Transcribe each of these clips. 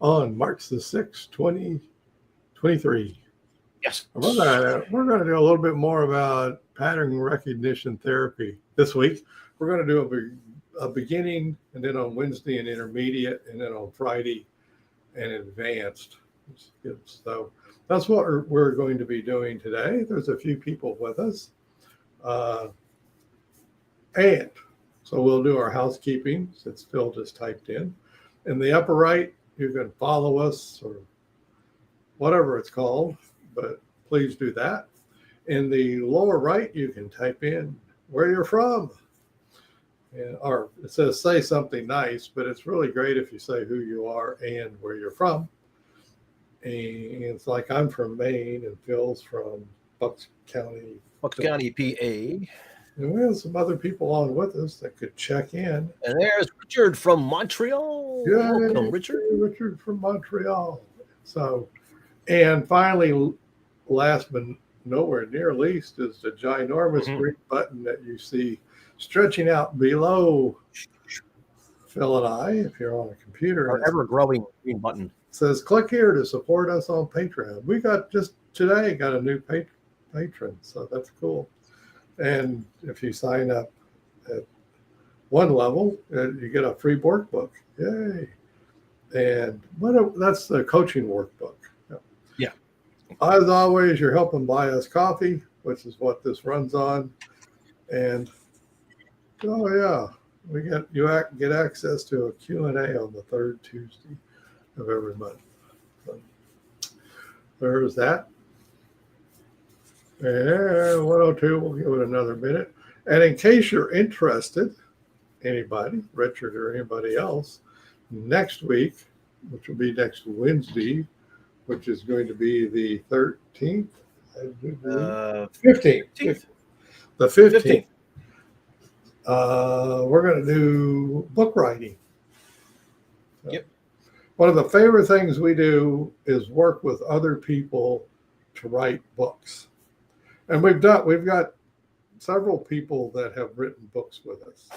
on March the 6th, 2023. Yes. We're gonna do a little bit more about pattern recognition therapy this week. We're gonna do a beginning, and then on Wednesday an intermediate, and then on Friday an advanced. So that's what we're going to be doing today. There's a few people with us, and so we'll do our housekeeping since Phil just typed in. In the upper right, you can follow us or whatever it's called, but please do that. In the lower right, you can type in where you're from. Or it says say something nice, but it's really great if you say who you are and where you're from. And it's like I'm from Maine and Phil's from Bucks County, PA. And we have some other people on with us that could check in. And there's Richard from Montreal. Yeah, welcome, Richard. Richard from Montreal. So, and finally, last but nowhere near least, is the ginormous green button that you see stretching out below Phil and I, if you're on a computer. Our ever-growing green button. It says, click here to support us on Patreon. We got just today got a new patron, so that's cool. And if you sign up at one level, you get a free workbook. Yay. And that's the coaching workbook. Yeah. As always, you're helping buy us coffee, which is what this runs on. And, oh, yeah, you get access to a Q&A on the third Tuesday of every month. So there's that. And 102, we'll give it another minute. And in case you're interested, anybody, Richard or anybody else, next week, which will be next Wednesday, which is going to be the 13th, 15th. The 15th. We're going to do book writing. Yep. One of the favorite things we do is work with other people to write books. And we've got several people that have written books with us,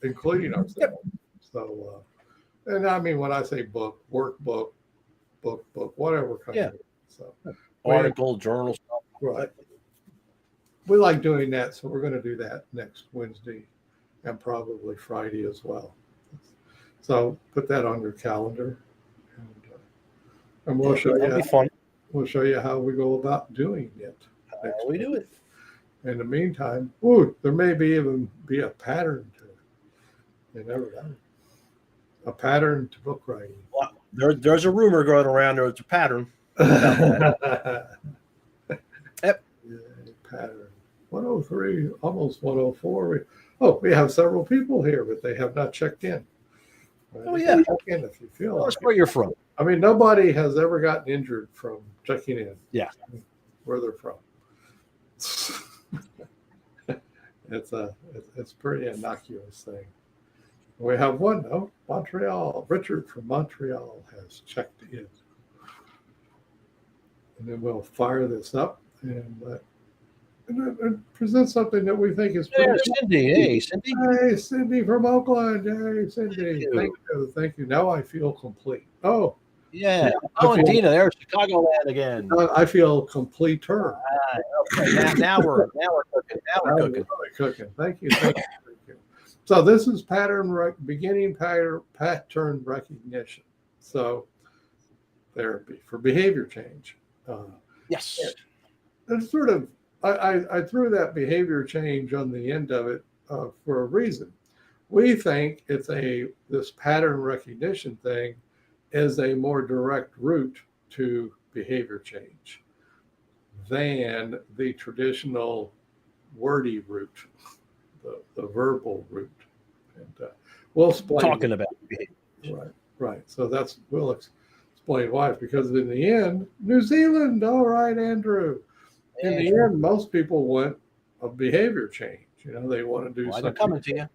including ourselves. Yep. So, and I mean, when I say book, workbook, book, whatever kind of. So, article, journal stuff. Right. We like doing that, so we're going to do that next Wednesday and probably Friday as well. So put that on your calendar, and we'll show you. That'll be fun. We'll show you how we go about doing it. How we do it. In the meantime, there may even be a pattern to it. You never know. A pattern to book writing. Well, there's a rumor going around. There's a pattern. Yep. Yeah, pattern. 103, almost 104. We have several people here, but they have not checked in. Right? Oh, yeah. Check in if you feel That's where you're from. I mean, nobody has ever gotten injured from checking in. Yeah. Where they're from. It's a pretty innocuous thing. We have one though, Montreal. Richard from Montreal has checked in, and then we'll fire this up and present something that we think is pretty. Cindy. Hey, Cindy. Hey, Cindy from Oakland. Hey, Cindy. Thank you. Now I feel complete. Oh. Yeah. And Dina, there's Chicagoland again. I feel completer. Okay. Now we're cooking. Now we're cooking. Really cooking. Thank you. So this is beginning pattern recognition. So therapy for behavior change. Yes. It's sort of I threw that behavior change on the end of it for a reason. We think this pattern recognition thing is a more direct route to behavior change than the traditional wordy route, the verbal route. And we'll explain. Talking about behavior. Right. So we'll explain why. Because in the end, New Zealand, all right, Andrew. In the end, most people want a behavior change. They want to do something. They're coming to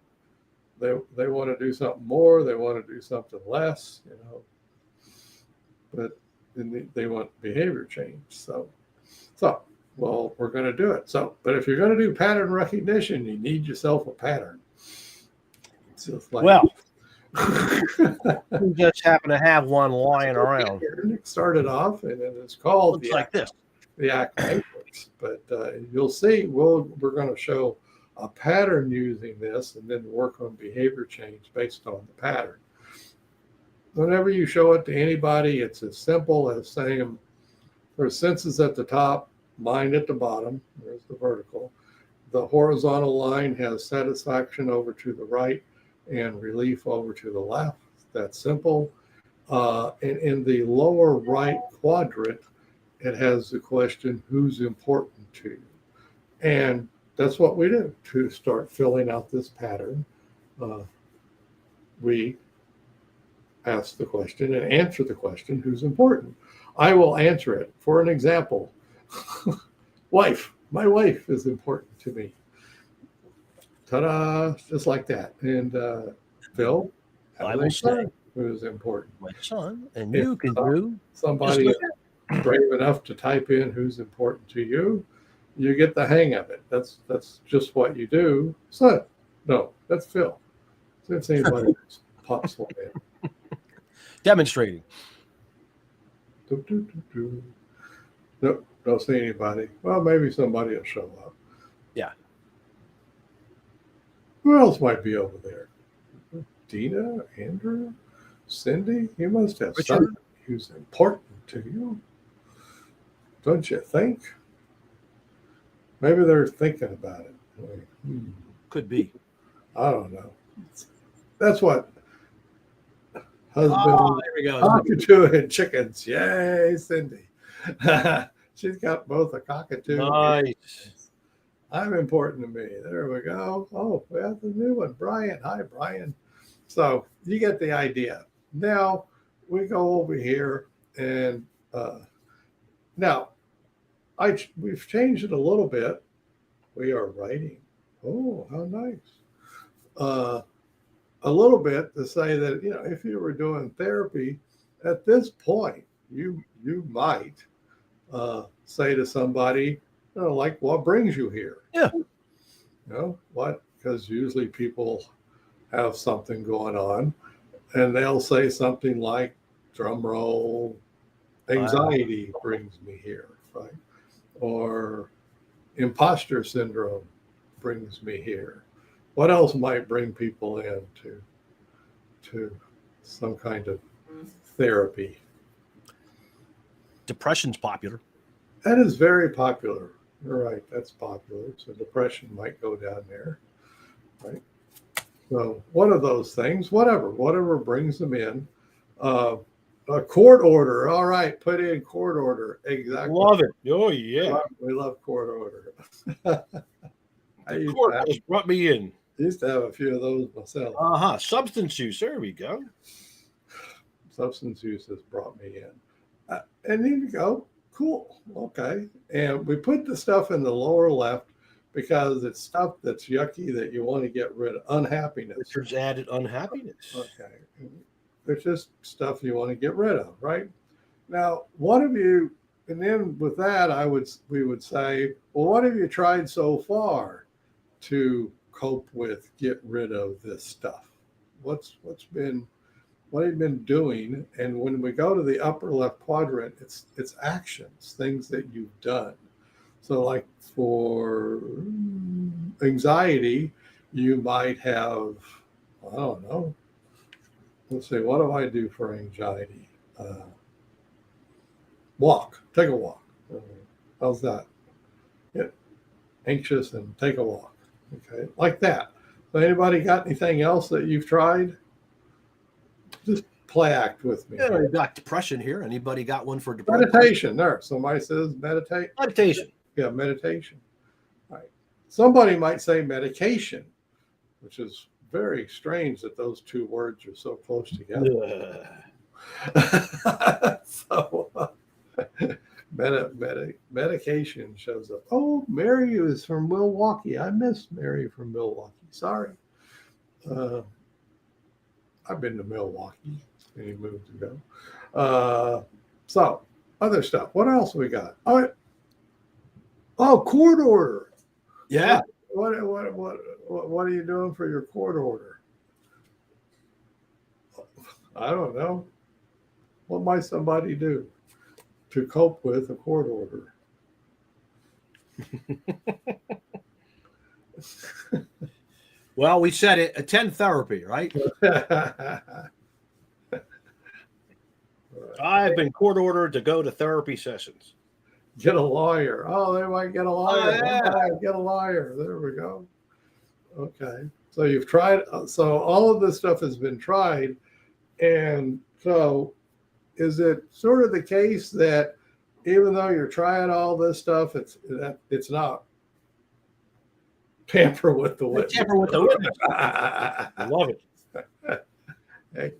you. They want to do something more. They want to do something less. But they want behavior change. So, well, we're going to do it. So, but if you're going to do pattern recognition, you need yourself a pattern. It's just like, You just happen to have one lying around. It started off, and then it's called Looks like this. the ACT matrix. But you'll see, we're going to show a pattern using this, and then work on behavior change based on the pattern. Whenever you show it to anybody, it's as simple as saying there's senses at the top, mind at the bottom. There's the vertical. The horizontal line has satisfaction over to the right and relief over to the left. That's simple. And in the lower right quadrant, it has the question, who's important to you? And that's what we do to start filling out this pattern. We ask the question and answer the question, who's important? I will answer it. For an example, wife. My wife is important to me. Ta-da! Just like that. And Phil, I will say, who is important. my son, and you can do somebody brave enough to type in who's important to you. You get the hang of it. That's just what you do. Son, no, that's Phil. Since anybody pops one in. demonstrating. Nope, don't see anybody. Well, maybe somebody will show up. Yeah. Who else might be over there? Dina, Andrew, Cindy? You must have somebody who's important to you. Don't you think? Maybe they're thinking about it. Could be. I don't know. That's what husband there we go. cockatoo and chickens. Yay, Cindy. She's got both a cockatoo. Nice. I'm important to me. There we go. Oh, we have the new one. Brian. Hi, Brian. So you get the idea. Now we go over here and now we've changed it a little bit. We are writing. Oh, how nice. A little bit to say that, if you were doing therapy at this point, you might say to somebody, like, what brings you here? Yeah. What? Because usually people have something going on, and they'll say something like, drum roll, anxiety brings me here, right? Or imposter syndrome brings me here. What else might bring people in to some kind of therapy? Depression's popular. That is very popular. You're right. That's popular. So depression might go down there, right? So one of those things, whatever brings them in. A court order. All right, put in court order. Exactly. Love it. Oh yeah. We love court order. Court just brought me in. Used to have a few of those myself. Substance use. There we go. Substance use has brought me in. And then you go, cool, okay. And we put the stuff in the lower left because it's stuff that's yucky that you want to get rid of. Unhappiness. There's added unhappiness. Okay. There's just stuff you want to get rid of, right? Now, what have you, and then with that, we would say, well, what have you tried so far to cope with, get rid of this stuff? What have you been doing? And when we go to the upper left quadrant, it's actions, things that you've done. So like for anxiety, you might have, I don't know. Let's see, what do I do for anxiety? Take a walk. How's that? Get anxious and take a walk. Okay, like that. So anybody got anything else that you've tried? Just play act with me. Yeah, we got depression here. Anybody got one for depression? Meditation. There. Somebody says meditate. Meditation. Yeah, meditation. All right. Somebody might say medication, which is very strange that those two words are so close together. So medication shows up. Oh, Mary is from Milwaukee. I miss Mary from Milwaukee. Sorry. I've been to Milwaukee many moons ago. So other stuff. What else we got? All right. Oh, court order. Yeah. What are you doing for your court order? I don't know. What might somebody do to cope with a court order? Well, we said it. Attend therapy, right? I've been court ordered to go to therapy sessions. Get a lawyer. Oh, they might get a lawyer. Oh, yeah. Get a lawyer. There we go. Okay. So you've tried. So all of this stuff has been tried. And so is it sort of the case that even though you're trying all this stuff, it's not tamper with the witness? Tamper with the witness. I love it. Okay.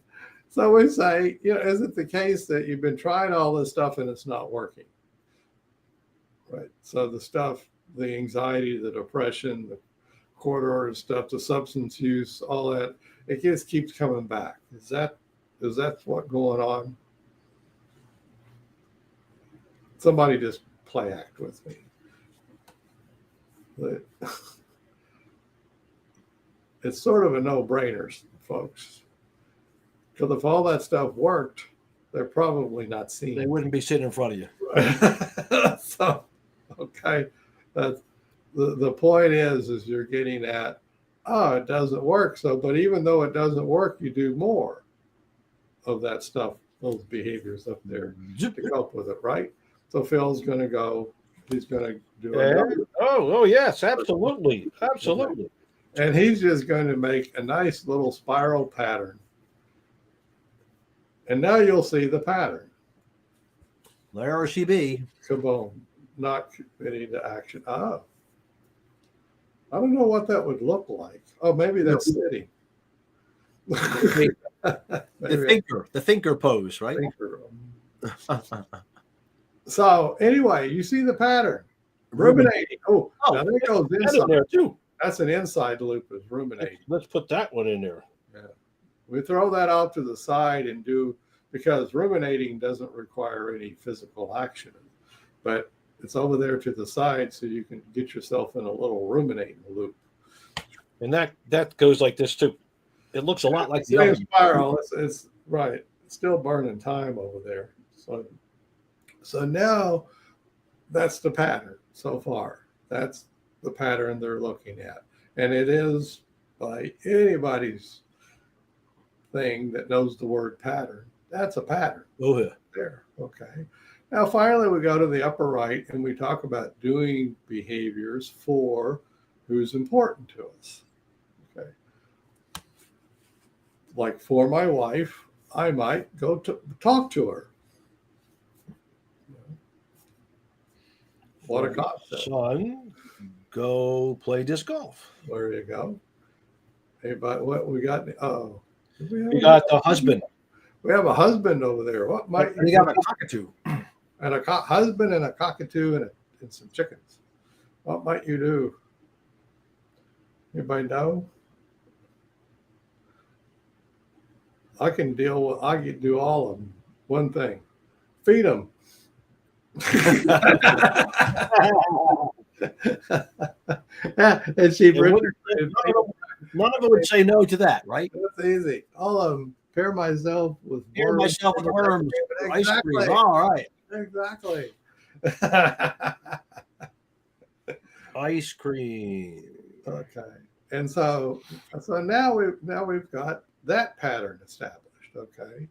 So we say, is it the case that you've been trying all this stuff and it's not working? Right. So the stuff, the anxiety, the depression, the court order stuff, the substance use, all that, it just keeps coming back. Is that what's going on? Somebody just play act with me. But it's sort of a no-brainer, folks. Because if all that stuff worked, they're probably not seeing. They wouldn't be sitting in front of you. So, okay. The point is you're getting at, it doesn't work. So, but even though it doesn't work, you do more of that stuff, those behaviors up there to cope with it, right? So Phil's going to go, he's going to do it. Oh, yes, absolutely. Absolutely. And he's just going to make a nice little spiral pattern. And now you'll see the pattern. There she be. Kaboom. Not committing to action. I don't know what that would look like. Oh, maybe that's sitting. The thinker pose, right? So anyway, you see the pattern. Ruminating. Now that goes inside there too. That's an inside loop, is ruminating. Let's put that one in there. Yeah. We throw that out to the side and because ruminating doesn't require any physical action, but it's over there to the side so you can get yourself in a little ruminating loop. And that goes like this too. It looks a lot like the other spiral. It's right. It's still burning time over there. So now that's the pattern so far. That's the pattern they're looking at. And it is, by anybody's thing that knows the word pattern, that's a pattern. Oh, yeah. There. Okay. Now, finally, we go to the upper right and we talk about doing behaviors for who's important to us. Okay. Like for my wife, I might go to talk to her. What a concept. Son, go play disc golf. There you go. Hey, but what we got? Oh, we got the husband. We have a husband over there. What might you got a cockatoo? And a husband and a cockatoo and some chickens. What might you do? Anybody know? I can do all of them. One thing, feed them. And she none of them would say no to that, right? That's easy. All of them. Pair myself with worms. Exactly. Ice cream. All right. Exactly. Ice cream. Okay. And so now we've got that pattern established. Okay.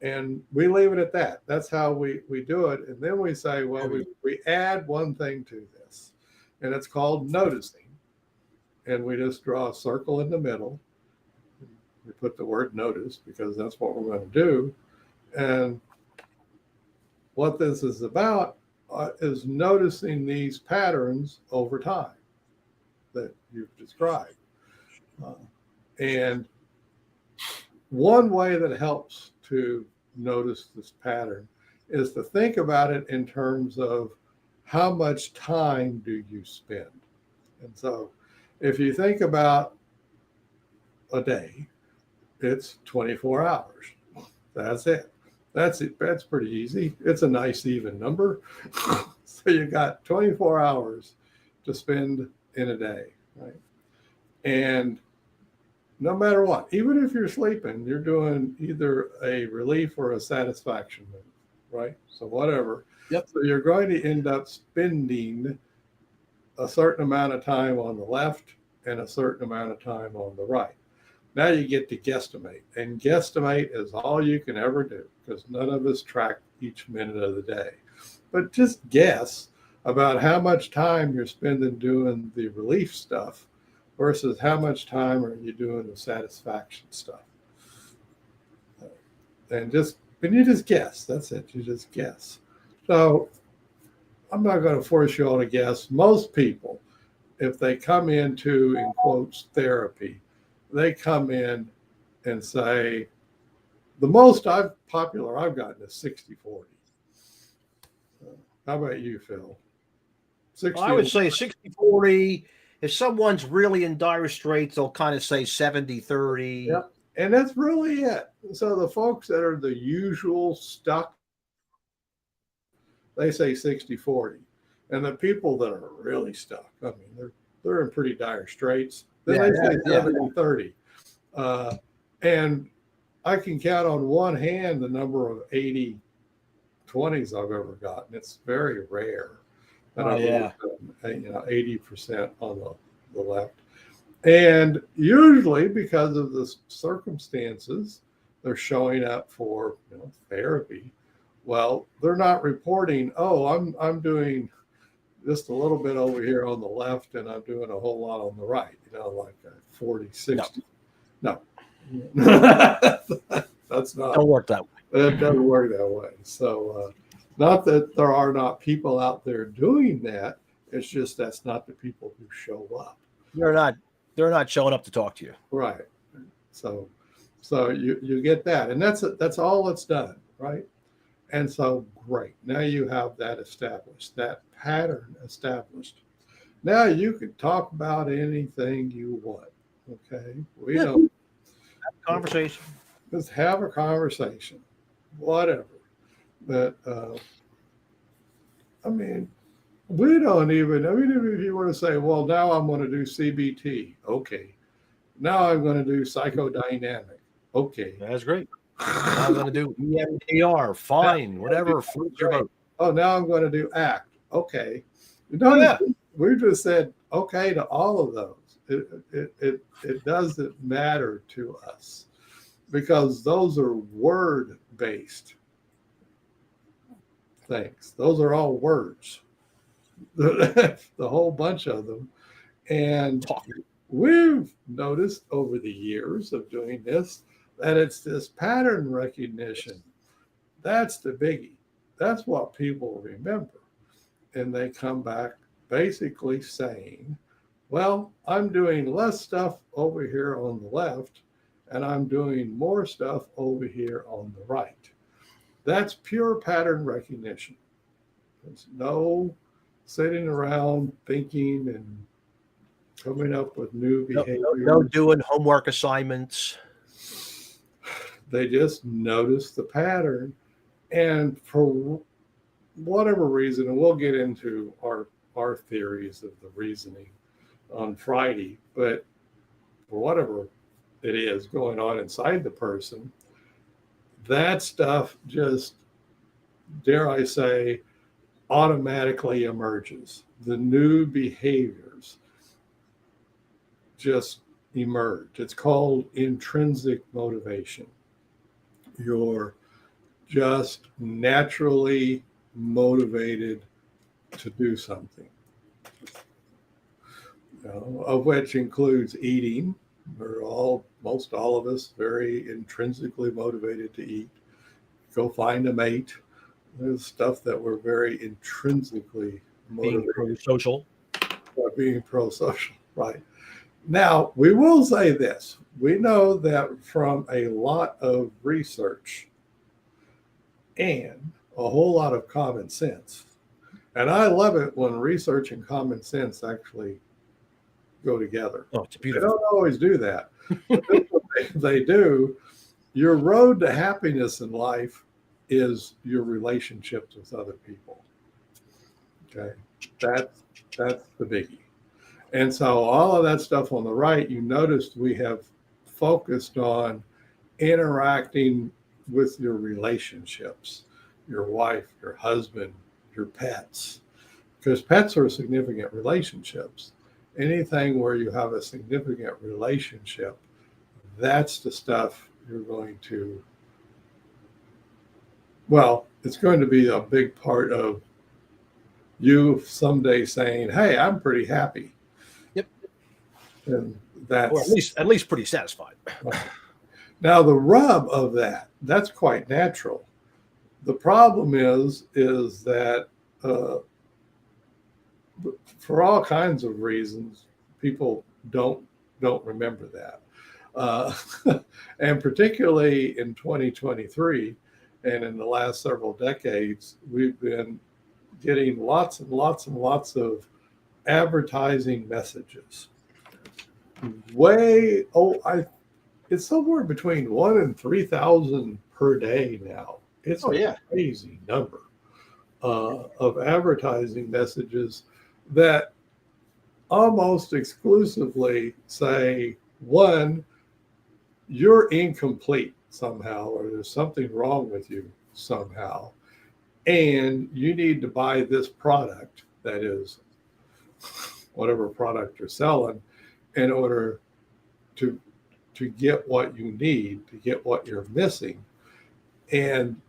And we leave it at that. That's how we do it. And then we say, well, we add one thing to this, and it's called noticing. And we just draw a circle in the middle. We put the word notice because that's what we're going to do. And what this is about is noticing these patterns over time that you've described. And one way that helps to notice this pattern is to think about it in terms of how much time do you spend. And so if you think about a day, it's 24 hours. That's it. That's pretty easy. It's a nice even number. So you got 24 hours to spend in a day, right? And no matter what, even if you're sleeping, you're doing either a relief or a satisfaction move, right? So whatever. Yep. So you're going to end up spending a certain amount of time on the left and a certain amount of time on the right. Now you get to guesstimate, and guesstimate is all you can ever do because none of us track each minute of the day. But just guess about how much time you're spending doing the relief stuff versus how much time are you doing the satisfaction stuff. And you just guess. That's it. You just guess. So I'm not going to force you all to guess. Most people, if they come into, in quotes, therapy, they come in and say, the most popular I've gotten is 60-40. How about you, Phil? 60. I would say 60-40. If someone's really in dire straits, they'll kind of say 70-30. Yep. And that's really it. So the folks that are the usual stuck, they say 60-40. And the people that are really stuck, I mean, they're in pretty dire straits, then they say 70-30. And I can count on one hand the number of 80-20s I've ever gotten. It's very rare. And 80% on the left. And usually because of the circumstances, they're showing up for therapy. Well, they're not reporting, oh, I'm doing just a little bit over here on the left and I'm doing a whole lot on the right, like 40-60. No. That's not. Don't work that way. It doesn't work that way. So not that there are not people out there doing that. It's just that's not the people who show up. They're not showing up to talk to you. Right. So you get that. And that's all it's done, right? And so great. Now you have that established, that pattern established. Now you can talk about anything you want. Okay. We don't have a conversation. Just have a conversation. Whatever. But I mean, we don't even, if you were to say, well, now I'm going to do CBT. Okay. Now I'm going to do psychodynamic. Okay. That's great. Now I'm going to do EMDR. Fine. Whatever. Floats your boat. Oh, now I'm going to do ACT. Okay. We just said okay to all of those. It doesn't matter to us because those are word-based things. Those are all words. The whole bunch of them. And we've noticed over the years of doing this that it's this pattern recognition. That's the biggie. That's what people remember. And they come back basically saying, well, I'm doing less stuff over here on the left, and I'm doing more stuff over here on the right. That's pure pattern recognition. There's no sitting around thinking and coming up with new behavior. No doing homework assignments. They just notice the pattern. And for whatever reason, and we'll get into our theories of the reasoning on Friday, but for whatever it is going on inside the person, that stuff just, dare I say, automatically emerges. The new behaviors just emerge. It's called intrinsic motivation. You're just naturally motivated to do something, of which includes eating. Most all of us, very intrinsically motivated to eat. Go find a mate. There's stuff that we're very intrinsically motivated. Being pro-social. Being pro-social, right. Now, we will say this. We know that from a lot of research and a whole lot of common sense. And I love it when research and common sense actually go together. Oh, it's beautiful. They don't always do that. They do. Your road to happiness in life is your relationships with other people. Okay. That's the biggie. And so all of that stuff on the right, you noticed we have focused on interacting with your relationships, your wife, your husband, your pets, because pets are significant relationships. Anything where you have a significant relationship, that's the stuff you're going to, well, it's going to be a big part of you someday saying, hey, I'm pretty happy. Yep. And that's, or at least pretty satisfied. Now the rub of that's quite natural. The problem is that for all kinds of reasons, people don't remember that. And particularly in 2023 and in the last several decades, we've been getting lots and lots and lots of advertising messages. It's somewhere between 1,000 and 3,000 per day now. It's a crazy number of advertising messages that almost exclusively say, one, you're incomplete somehow, or there's something wrong with you somehow, and you need to buy this product, that is whatever product you're selling, in order to get what you need, to get what you're missing. And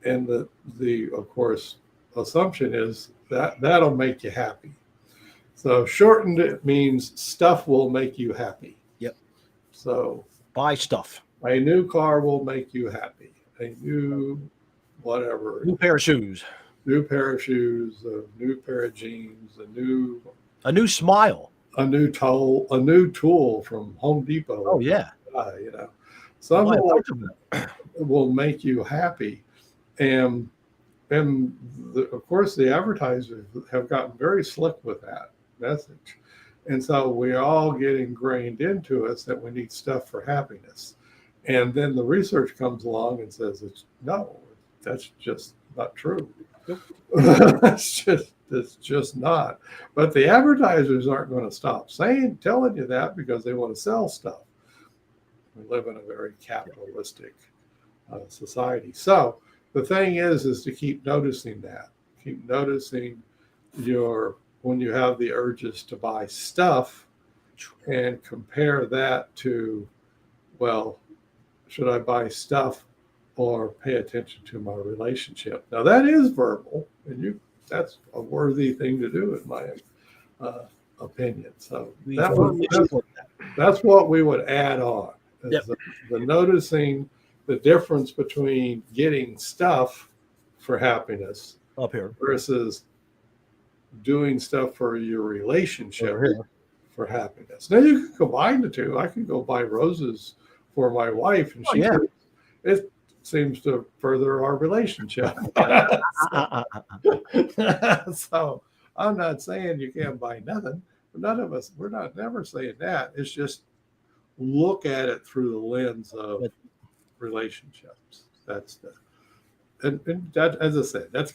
the of course assumption is that that'll make you happy. So shortened, it means stuff will make you happy. Yep. So buy stuff. A new car will make you happy. A new whatever. New pair of shoes. New pair of shoes, a new pair of jeans, a new smile. A new tool from Home Depot. Oh yeah. Something like will make you happy. And of course the advertisers have gotten very slick with that message. And so we all get ingrained into us that we need stuff for happiness. And then the research comes along and says, that's just not true. Nope. It's just not. But the advertisers aren't going to stop telling you that, because they want to sell stuff. We live in a very capitalistic society. So the thing is to keep noticing that. Keep noticing when you have the urges to buy stuff, and compare that to, well, should I buy stuff or pay attention to my relationship? Now that is verbal, and that's a worthy thing to do, in my opinion. So that's what we would add on. Yep. The noticing the difference between getting stuff for happiness up here versus doing stuff for your relationship for happiness. Now you can combine the two. I can go buy roses for my wife, and it seems to further our relationship. So I'm not saying you can't buy nothing. None of us, we're not never saying that. It's just look at it through the lens of relationships. And that, as I said, that's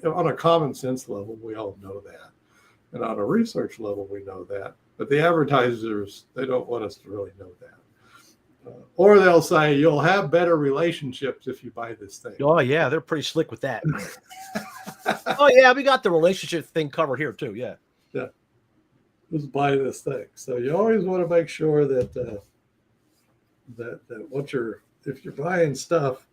on a common sense level, we all know that. And on a research level, we know that. But the advertisers, they don't want us to really know that. Or they'll say, you'll have better relationships if you buy this thing. Oh, yeah, they're pretty slick with that. Oh, yeah, we got the relationship thing covered here, too, yeah. Yeah. Just buy this thing. So you always want to make sure that if you're buying stuff,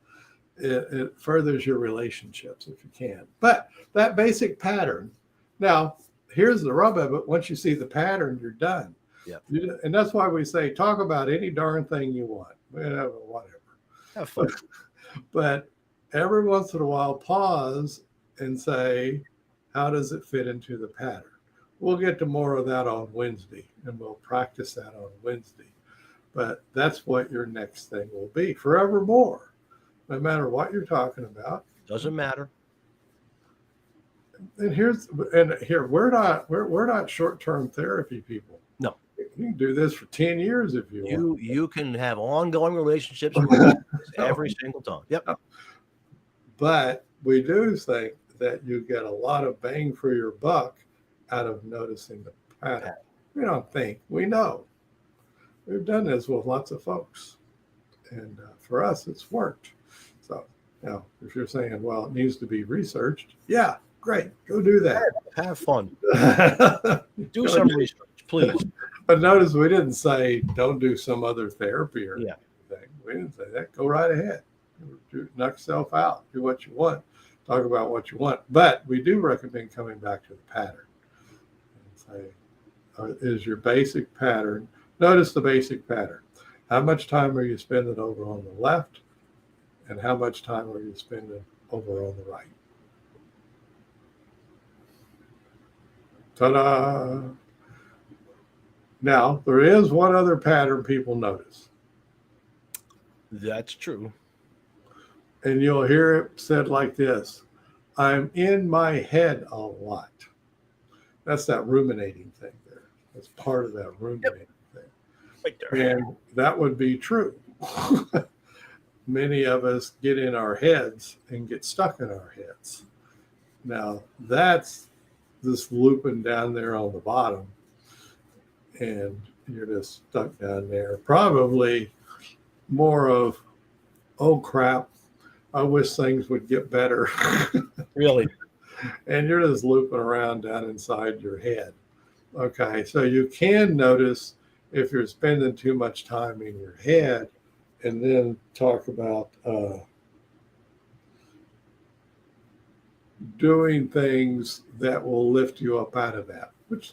it furthers your relationships if you can. But that basic pattern. Now, here's the rub of it. Once you see the pattern, you're done. Yeah. And that's why we say, talk about any darn thing you want. Whatever. Have fun. But every once in a while, pause and say, how does it fit into the pattern? We'll get to more of that on Wednesday, and we'll practice that on Wednesday. But that's what your next thing will be forevermore. No matter what you're talking about. Doesn't matter. And here we're not short-term therapy people. No. You can do this for 10 years if you want. You can have ongoing relationships every single time. Yep. No. But we do think that you get a lot of bang for your buck out of noticing the pattern. We don't think, we know. we've done this with lots of folks. And for us, it's worked. So now, if you're saying, well, it needs to be researched, yeah, great, go do that. Have fun. Do some research, please. But notice we didn't say don't do some other therapy or anything. We didn't say that. Go right ahead. Knock yourself out. Do what you want. Talk about what you want. But we do recommend coming back to the pattern and say, is your basic pattern, notice the basic pattern. How much time are you spending over on the left? And how much time are you spending over on the right? Ta-da! Now, there is one other pattern people notice. That's true. And you'll hear it said like this: I'm in my head a lot. That's that ruminating thing there. That's part of that ruminating thing. Right there. And that would be true. Many of us get in our heads and get stuck in our heads. Now, that's this looping down there on the bottom. And you're just stuck down there. Probably more of, oh crap, I wish things would get better. Really? And you're just looping around down inside your head. Okay, so you can notice if you're spending too much time in your head, and then talk about doing things that will lift you up out of that, which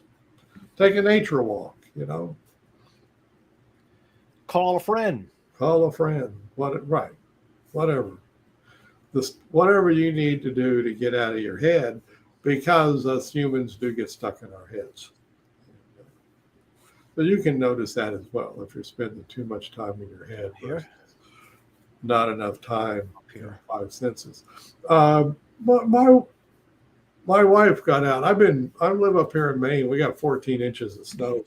take a nature walk, Call a friend. Call a friend. Whatever. Whatever you need to do to get out of your head, because us humans do get stuck in our heads. So you can notice that as well if you're spending too much time in your head. Here. Not enough time in your five senses. My wife got out. I live up here in Maine. We got 14 inches of snow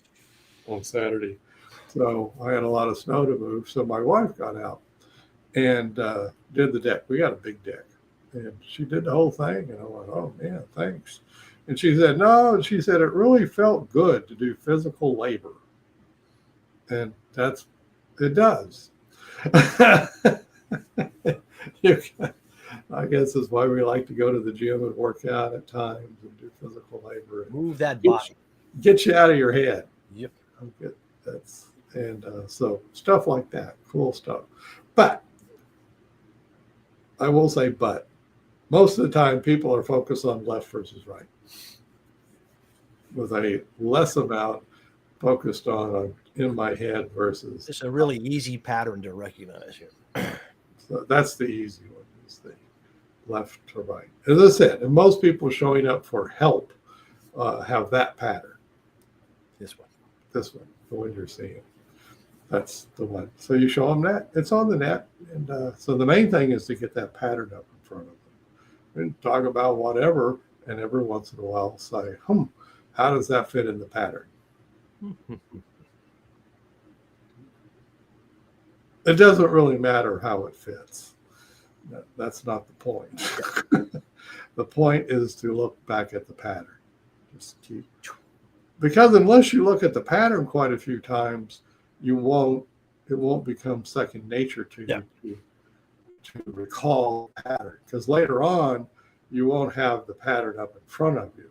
on Saturday. So I had a lot of snow to move. So my wife got out and did the deck. We got a big deck. And she did the whole thing. And I went, oh, man, thanks. And she said, no. She said, it really felt good to do physical labor. And it does. I guess that's why we like to go to the gym and work out at times and do physical labor. And move that body. Get you out of your head. Yep. Okay. So stuff like that, cool stuff. But I will say, most of the time people are focused on left versus right, with a less amount focused on in my head versus. It's a really easy pattern to recognize here. So that's the easy one, is the left to right. As I said, and most people showing up for help have that pattern. This one, the one you're seeing. That's the one. So you show them that. It's on the net. And so the main thing is to get that pattern up in front of them. And talk about whatever, and every once in a while say, how does that fit in the pattern? It doesn't really matter how it fits. That's not the point. The point is to look back at the pattern. Because unless you look at the pattern quite a few times, it won't become second nature to you to recall the pattern. Because later on, you won't have the pattern up in front of you.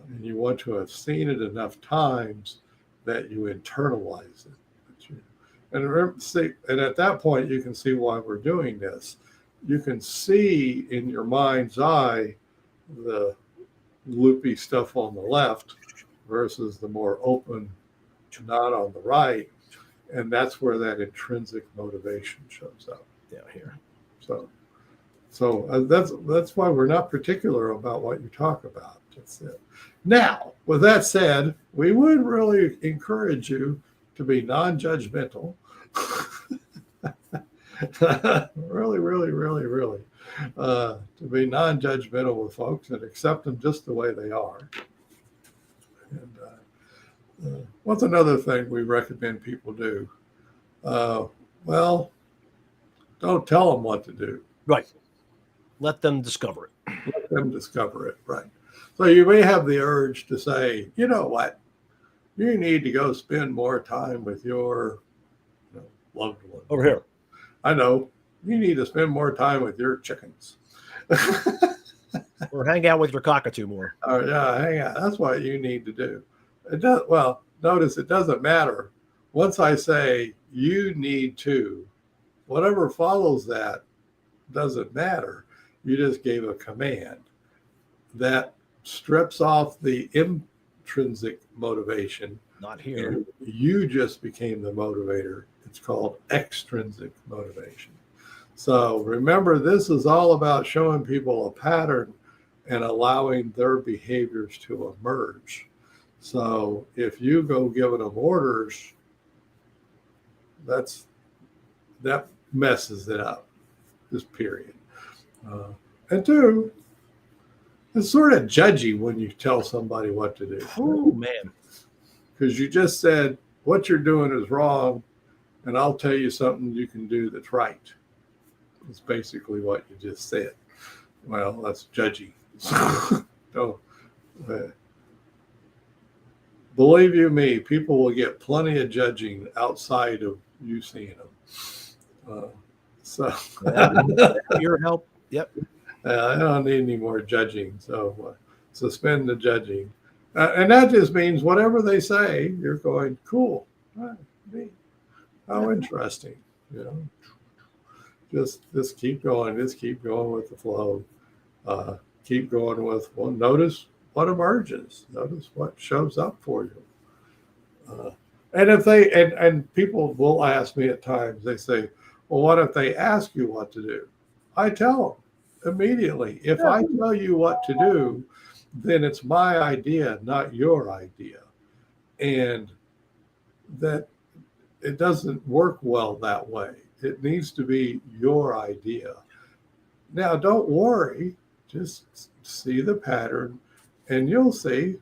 And you want to have seen it enough times that you internalize it. And remember, and at that point, you can see why we're doing this. You can see in your mind's eye the loopy stuff on the left versus the more open, not on the right. And that's where that intrinsic motivation shows up down here. So that's why we're not particular about what you talk about. That's it. Now, with that said, we would really encourage you to be non-judgmental. Really, really, really, really. To be non-judgmental with folks and accept them just the way they are. And what's another thing we recommend people do? Well, don't tell them what to do. Right. Let them discover it. Let them discover it, right. So you may have the urge to say, you know what? you need to go spend more time with your loved one. Over here. I know. You need to spend more time with your chickens. Or hang out with your cockatoo more. Yeah, hang out. That's what you need to do. It does. Well, notice it doesn't matter. Once I say you need to, whatever follows that doesn't matter. You just gave a command that strips off the intrinsic motivation. Not here. You just became the motivator. It's called extrinsic motivation. So remember, this is all about showing people a pattern and allowing their behaviors to emerge. So if you go giving them orders, that messes it up, just period. And two, it's sort of judgy when you tell somebody what to do. Oh, man. Because you just said, what you're doing is wrong, and I'll tell you something you can do that's right. It's basically what you just said. Well, that's judgy. Don't. Believe you me, people will get plenty of judging outside of you seeing them. So Your help. Yep. I don't need any more judging. So suspend the judging. And that just means whatever they say, you're going, cool. How interesting. Just keep going. Just keep going with the flow. Keep going with, well, notice what emerges. Notice what shows up for you. And if they, and people will ask me at times, they say, well, what if they ask you what to do? I tell them immediately. If I tell you what to do, then it's my idea, not your idea. And that it doesn't work well that way. It needs to be your idea. Now, don't worry. Just see the pattern, and you'll see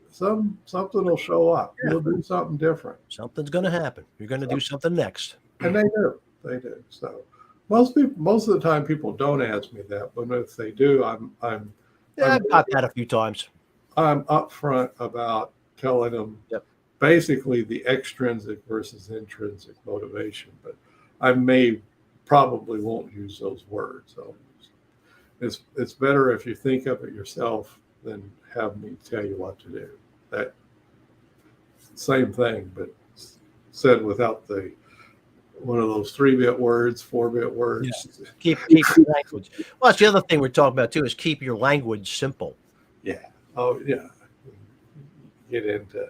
something will show up. You'll do something different. Something's going to happen. You're going to do something next. And they do. They do. So most of the time, people don't ask me that, but if they do, I've got that a few times. I'm upfront about telling them basically the extrinsic versus intrinsic motivation, but I probably won't use those words. So it's better if you think of it yourself than have me tell you what to do. That same thing, but said without the one of those 3-bit words, 4-bit words. Yeah. Keep your language. Well, that's the other thing we're talking about too, is keep your language simple. Yeah. Oh, yeah. Get into.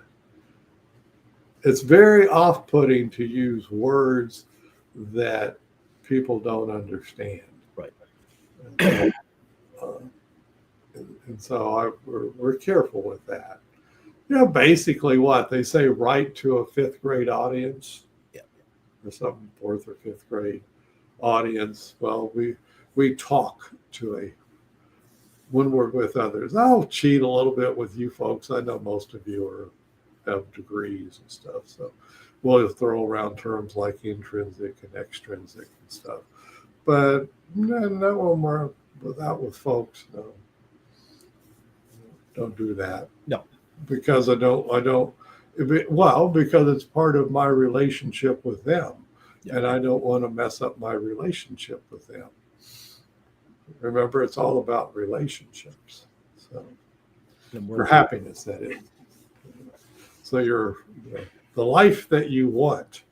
It's very off-putting to use words that people don't understand. Right. And so we're careful with that. Basically what they say, write to a 5th grade audience. Or something, 4th or 5th grade audience. Well, we talk to when we're with others. I'll cheat a little bit with you folks. I know most of you have degrees and stuff, so we'll throw around terms like intrinsic and extrinsic and stuff. But no, when we're with folks, no, don't do that. No, because I don't. Because it's part of my relationship with them, and I don't want to mess up my relationship with them. Remember, it's all about relationships. So, for happiness, that is. So the life that you want.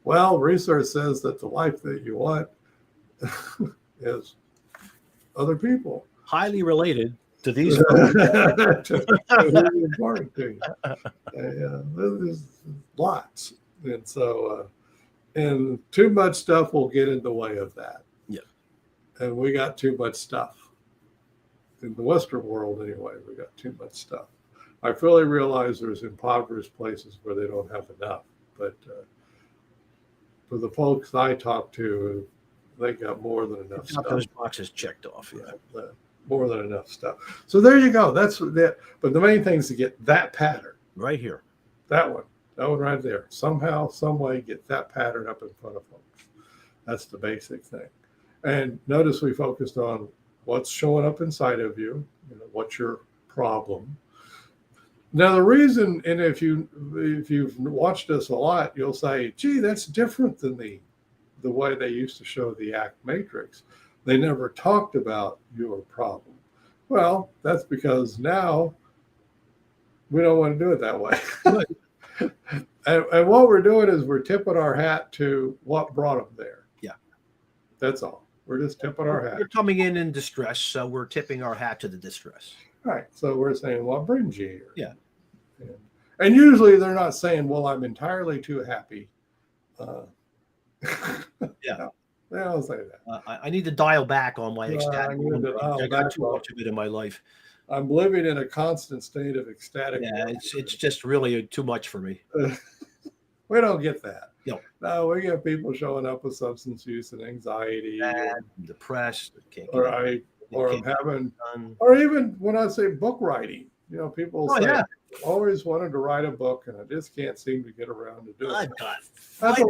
Well, research says that the life that you want is other people. Highly related to these important to you. There's lots, and so and too much stuff will get in the way of that. Yeah, and we got too much stuff in the Western world anyway. We got too much stuff. I fully realize there's impoverished places where they don't have enough, but for the folks I talk to, they got more than enough stuff. Those boxes checked off. Yeah. More than enough stuff. So there you go. That's that. But the main thing is to get that pattern right here. That one right there. Somehow, some way, get that pattern up in front of folks. That's the basic thing. And notice we focused on what's showing up inside of you. What's your problem? Now the reason, and if you've watched us a lot, you'll say, "Gee, that's different than the way they used to show the ACT matrix. They never talked about your problem." Well, that's because now we don't want to do it that way. And what we're doing is we're tipping our hat to what brought them there. Yeah. That's all. We're just tipping our hat. You're coming in distress, so we're tipping our hat to the distress. Right. So we're saying, what brings you here? Yeah. And usually they're not saying, well, I'm entirely too happy. Yeah. No, they don't say that. I need to dial back on my ecstatic. I got too much of it in my life. I'm living in a constant state of ecstatic. Yeah, it's just really too much for me. We don't get that. No, we get people showing up with substance use and anxiety, I'm depressed, or I'm having, or even when I say book writing, people say, I always wanted to write a book and I just can't seem to get around to doing it. That's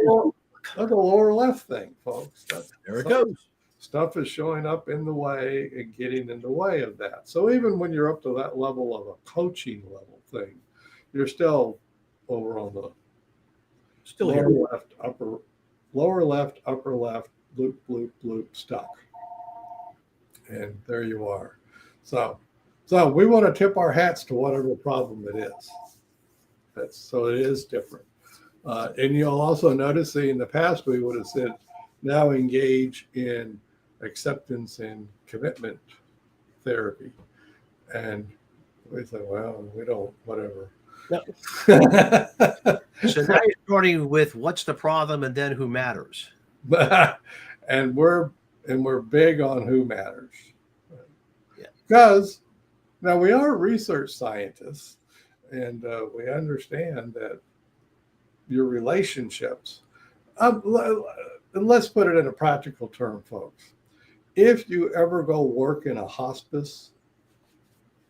a lower left thing, folks. There it goes. Stuff is showing up in the way and getting in the way of that. So even when you're up to that level of a coaching level thing, you're still over on the lower left, upper left, loop, loop, loop, stuck. And there you are. So we want to tip our hats to whatever problem it is. So it is different. And you'll also notice that in the past we would have said, now engage in acceptance and commitment therapy. And we say, well, we don't, whatever. No. So now you're starting with what's the problem and then who matters. and we're big on who matters. Yeah. Because now we are research scientists, and we understand that your relationships, let's put it in a practical term, folks. If you ever go work in a hospice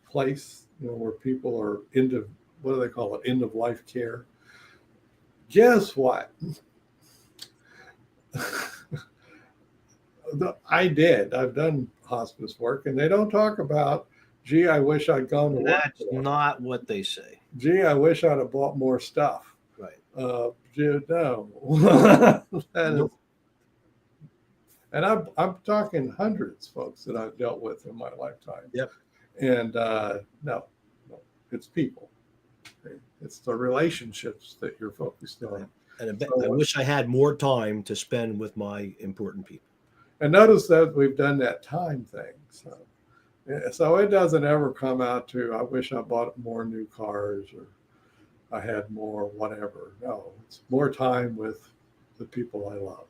place, where people are what do they call it? End of life care. Guess what? I've done hospice work, and they don't talk about, gee, I wish I'd gone to work. That's not what they say. Gee, I wish I'd have bought more stuff. Right. No. And I'm talking hundreds, folks, that I've dealt with in my lifetime. Yep. And no, it's people. It's the relationships that you're focused on. And I wish I had more time to spend with my important people. And notice that we've done that time thing. So it doesn't ever come out to, I wish I bought more new cars or I had more whatever. No, it's more time with the people I love.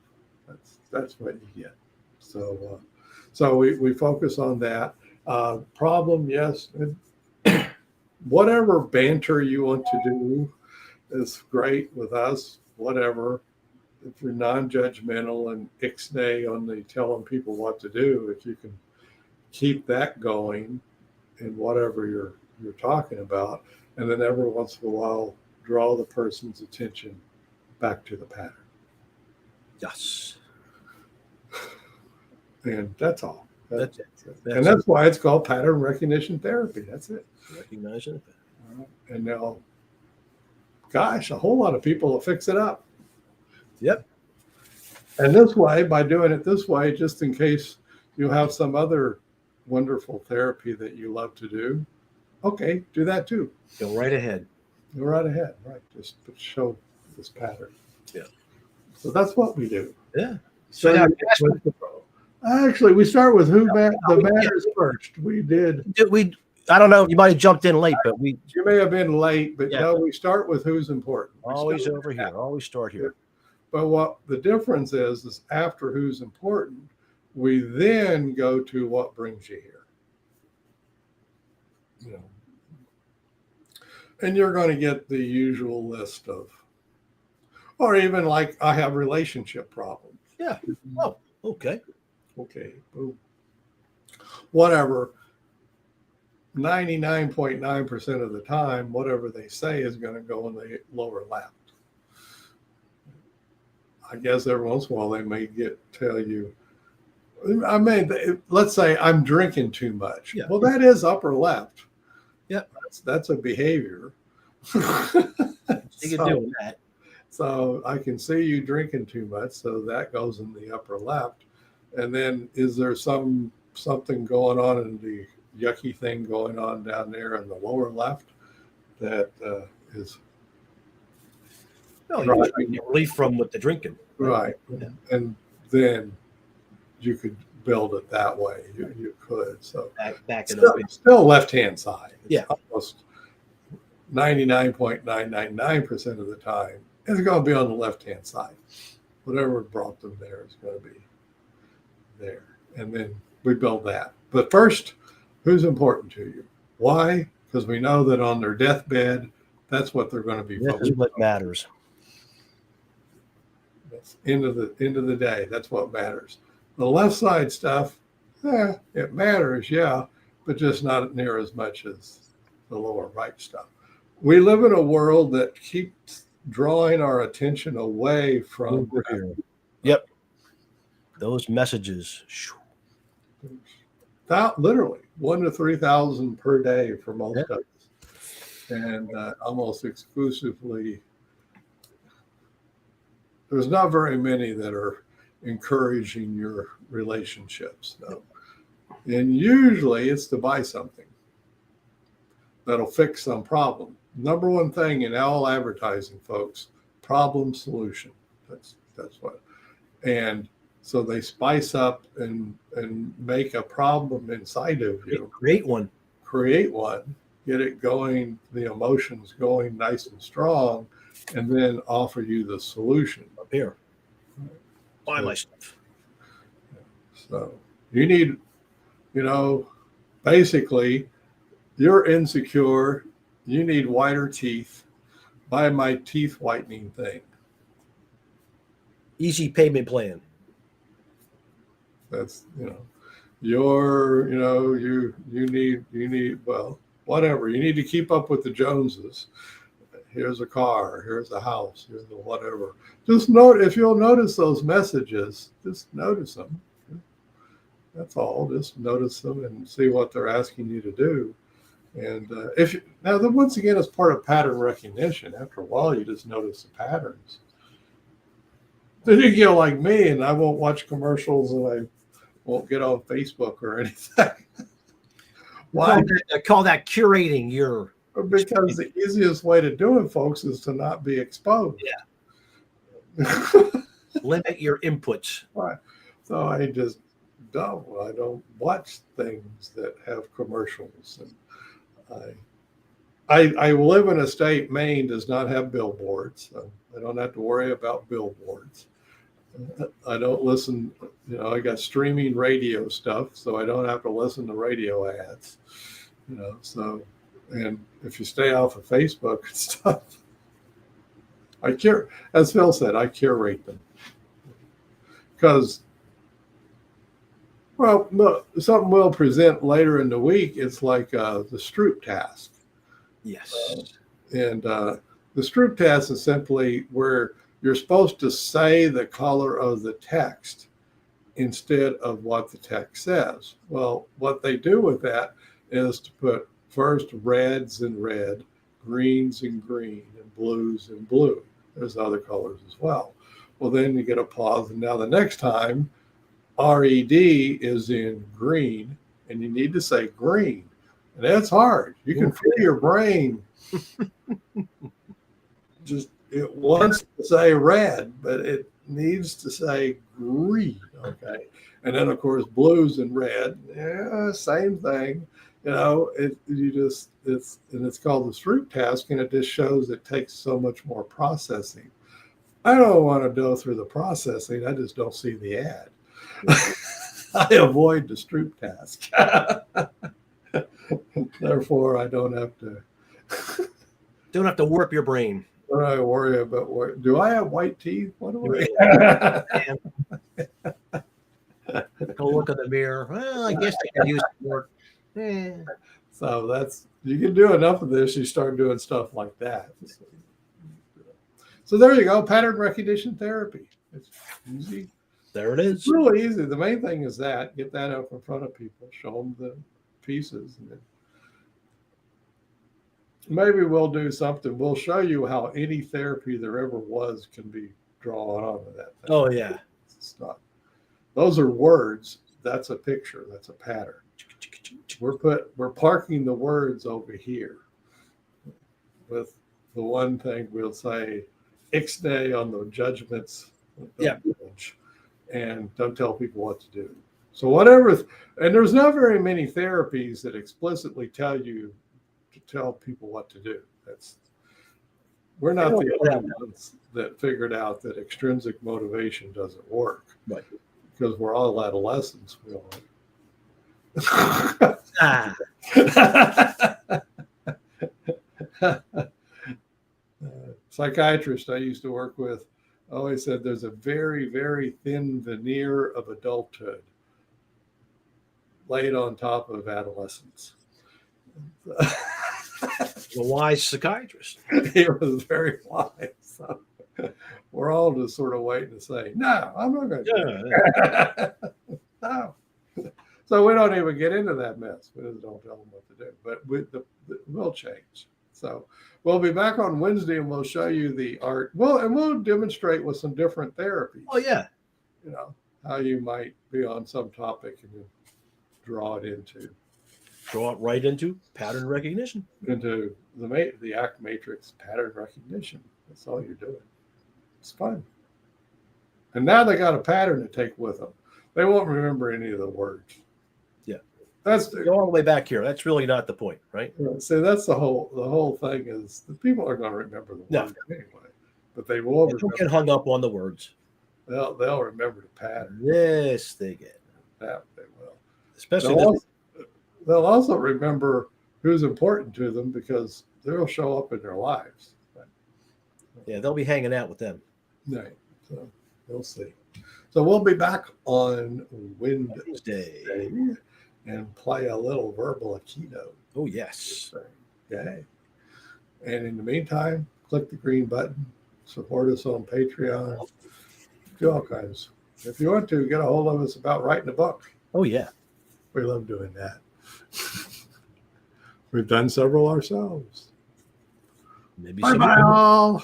That's what you get. So we focus on that. Problem, yes. Whatever banter you want to do is great with us, whatever. If you're non-judgmental and ixnay on the telling people what to do, if you can keep that going in whatever you're talking about, and then every once in a while draw the person's attention back to the pattern. Yes. And that's all. That's it. And that's why it's called pattern recognition therapy. That's it. Recognizing it. And now, gosh, a whole lot of people will fix it up. Yep. And this way, by doing it this way, just in case you have some other wonderful therapy that you love to do, okay, do that too. Go right ahead. Go right ahead. Right. Just show this pattern. Yeah. So that's what we do. Yeah. So actually, we start with the matters first. I don't know. You might have jumped in late, but you may have been late, but no, we start with who's important. Always over here. Always start here. But what the difference is after who's important, we then go to what brings you here. And you're going to get the usual list of, or even like I have relationship problems. Yeah. Oh, okay. Okay. Boom. Whatever. 99.9% of the time, whatever they say is going to go in the lower left. I guess every once in a while they may tell you, let's say I'm drinking too much. Yeah. Well, that is upper left. Yeah. That's a behavior. You can do that. So I can see you drinking too much, so that goes in the upper left. And then is there something going on in the yucky thing going on down there in the lower left that is you're getting relief from with the drinking. Right. Yeah. And then you could build it that way. You could. So back it up. Still left-hand side. Yeah. Almost 99.999% of the time, it's going to be on the left-hand side. Whatever brought them there is going to be there. And then we build that. But first, who's important to you? Why? Because we know that on their deathbed, that's what they're going to be focused on. This is what matters. That's end of the day. That's what matters. The left side stuff, it matters, yeah, but just not near as much as the lower right stuff. We live in a world that keeps drawing our attention away from here. Yep. Those messages. Literally 1,000 to 3,000 per day for most of us. And almost exclusively, there's not very many that are encouraging your relationships. No. And usually it's to buy something that'll fix some problem. Number one thing in all advertising, folks, problem solution. That's what. And so they spice up and make a problem inside of you. Create one, get it going, the emotions going nice and strong, and then offer you the solution. Up here. Buy my stuff. So you need, basically, you're insecure. You need whiter teeth. Buy my teeth whitening thing. Easy payment plan. That's, you need, well, whatever. You need to keep up with the Joneses. Here's a car, here's a house, here's a whatever. Just note, if you'll notice those messages, just notice them. That's all. Just notice them and see what they're asking you to do. And then once again, it's part of pattern recognition. After a while, you just notice the patterns. Then you get like me, and I won't watch commercials, and I won't get on Facebook or anything. Why? I call that curating your. Because the easiest way to do it, folks, is to not be exposed. Yeah. Limit your inputs. Right. So I just don't. I don't watch things that have commercials. And I live in a state, Maine does not have billboards. So I don't have to worry about billboards. I don't listen. I got streaming radio stuff, so I don't have to listen to radio ads. So. And if you stay off of Facebook and stuff, as Phil said, I curate them. Because, something we'll present later in the week, it's like the Stroop task. Yes. And the Stroop task is simply where you're supposed to say the color of the text instead of what the text says. Well, what they do with that is to put first reds in red, greens in green, and blues in blue. There's other colors as well. Well, then you get a pause, and now the next time, red is in green, and you need to say green. And that's hard. You can feel your brain. It wants to say red, but it needs to say green. Okay. And then, of course, blues and red. Yeah, same thing. It's called the Stroop task, and it just shows it takes so much more processing. I don't want to go through the processing. I just don't see the ad. I avoid the Stroop task. Therefore, I don't have to warp your brain. Don't I worry about do I have white teeth? What do I? Go look in the mirror. Well, I guess I can use it more. So you can do enough of this, you start doing stuff like that. So there you go, pattern recognition therapy. It's easy. There it is. It's really easy. The main thing is get that up in front of people, show them the pieces. And maybe we'll do something. We'll show you how any therapy there ever was can be drawn onto that thing. Oh yeah. It's not. Those are words. That's a picture. That's a pattern. We're parking the words over here. With the one thing we'll say, ixnay on the judgments. Yeah. And don't tell people what to do. So whatever, and there's not very many therapies that explicitly tell you to tell people what to do. We're not the only ones that figured out that extrinsic motivation doesn't work. Right. Because we're all adolescents. We all psychiatrist I used to work with always said there's a very, very thin veneer of adulthood laid on top of adolescence. A wise psychiatrist. He was very wise. So we're all just sort of waiting to say, no, I'm not going to do it. No. So we don't even get into that mess. We just don't tell them what to do. But we'll change. So we'll be back on Wednesday and we'll show you the art. Well, and we'll demonstrate with some different therapies. Oh, yeah. You know, how you might be on some topic and you draw it right into pattern recognition. Into the ACT matrix pattern recognition. That's all you're doing. It's fun. And now they got a pattern to take with them. They won't remember any of the words. Yeah. That's go all the way back here. That's really not the point, right? So that's the whole thing is the people are going to remember the words anyway. But they will don't get hung up on the words. They'll remember the pattern. Yes, they get. That they will. Especially they'll also remember who's important to them because they'll show up in their lives. Yeah, they'll be hanging out with them. Right. So we'll see. So we'll be back on Wednesday and play a little verbal aikido. Oh, yes. Okay. And in the meantime, click the green button, support us on Patreon, do all kinds. If you want to, get a hold of us about writing a book. Oh, yeah. We love doing that. We've done several ourselves. Maybe bye all.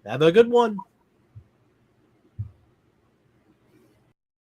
Have a good one.